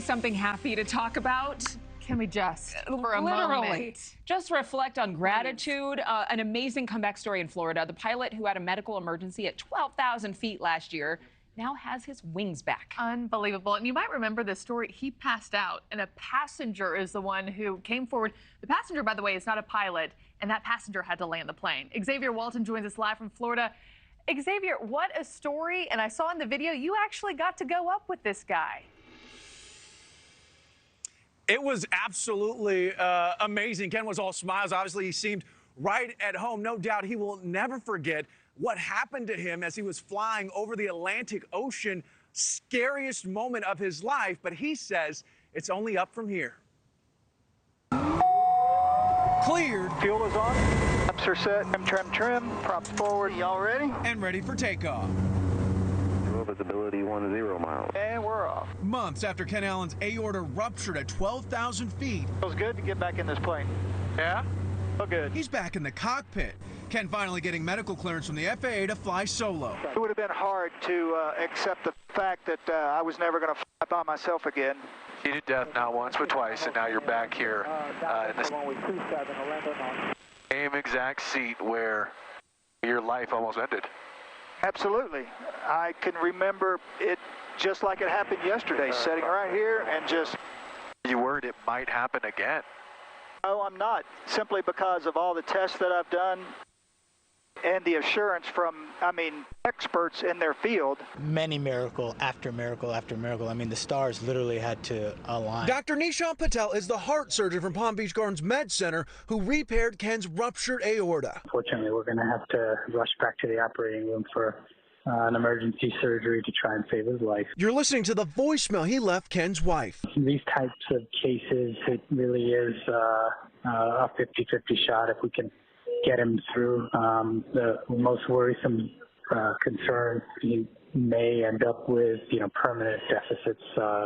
finally something happy to talk about. Can we just, for a Literally. moment, Just reflect on gratitude. An amazing comeback story in Florida. The pilot who had a medical emergency at 12,000 feet last year now has his wings back. Unbelievable. And you might remember this story. He passed out, and a passenger is the one who came forward. The passenger, by the way, is not a pilot, and that passenger had to land the plane. Xavier Walton joins us live from Florida. Xavier, what a story. And I saw in the video, you actually got to go up with this guy. It was absolutely amazing. Ken was all smiles. Obviously, he seemed right at home. No doubt he will never forget what happened to him as he was flying over the Atlantic Ocean. Scariest moment of his life, but he says it's only up from here. Cleared. Fuel is on. Props are set. Trim. Props forward. Y'all ready? And ready for takeoff. Visibility 10 miles. And we're off. Months after Ken Allen's aorta ruptured at 12,000 feet. Feels good to get back in this plane. Yeah? Oh, good. He's back in the cockpit. Ken finally getting medical clearance from the FAA to fly solo. It would have been hard to accept the fact that I was never going to fly by myself again. You did death not once but twice, and now you're back here in the same exact seat where your life almost ended. Absolutely. I can remember it just like it happened yesterday, sitting right here and just... You worried it might happen again? No, I'm not, simply because of all the tests that I've done and the assurance from, experts in their field. Many miracle after miracle after miracle. The stars literally had to align. Dr. Nishan Patel is the heart surgeon from Palm Beach Gardens Med Center who repaired Ken's ruptured aorta. Unfortunately, we're going to have to rush back to the operating room for an emergency surgery to try and save his life. You're listening to the voicemail he left Ken's wife. These types of cases, it really is a 50-50 shot if we can get him through. The most worrisome concern, he may end up with, permanent deficits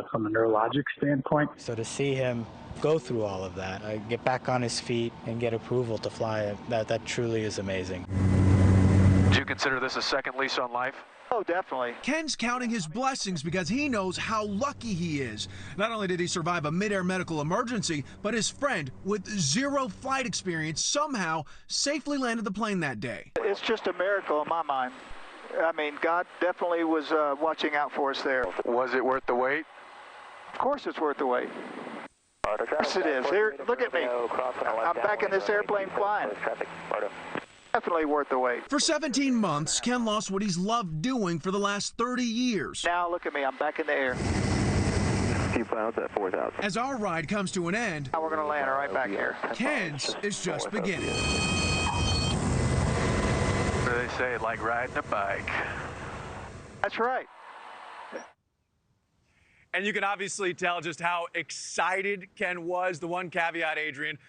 from a neurologic standpoint. So to see him go through all of that, get back on his feet and get approval to fly, that truly is amazing. Do you consider this a second lease on life? Oh, definitely. Ken's counting his blessings because he knows how lucky he is. Not only did he survive a mid-air medical emergency, but his friend with zero flight experience somehow safely landed the plane that day. It's just a miracle in my mind. God definitely was watching out for us there. Was it worth the wait? Of course it's worth the wait. Yes, it is. Here, look at me. I'm back in this airplane flying. Definitely worth the wait. For 17 months, Ken lost what he's loved doing for the last 30 years. Now look at me, I'm back in the air. Keep clouds at 4,000. As our ride comes to an end, now we're going to land right back here. Ken's is just beginning. What do they say, like riding a bike? That's right. And you can obviously tell just how excited Ken was. The one caveat, Adrienne,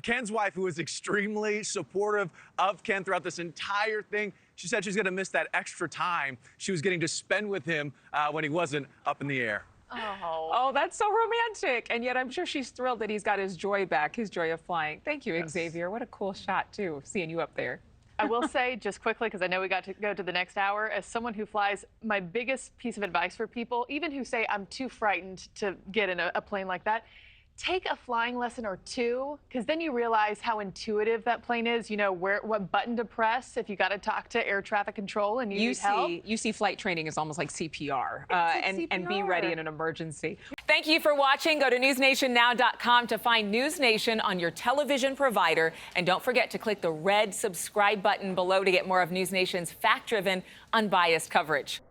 Ken's wife, who was extremely supportive of Ken throughout this entire thing, she said she's going to miss that extra time she was getting to spend with him when he wasn't up in the air. Oh, that's so romantic. And yet I'm sure she's thrilled that he's got his joy back, his joy of flying. Thank you, Xavier. What a cool shot, too, seeing you up there. I will say, just quickly, because I know we got to go to the next hour, as someone who flies, my biggest piece of advice for people, even who say I'm too frightened to get in a plane like that, take a flying lesson or two, because then you realize how intuitive that plane is. You know what button to press if you got to talk to air traffic control and you need help. You see flight training is almost like CPR, CPR. And be ready in an emergency. Thank you for watching. Go to newsnationnow.com to find NewsNation on your television provider. And don't forget to click the red subscribe button below to get more of NewsNation's fact-driven, unbiased coverage.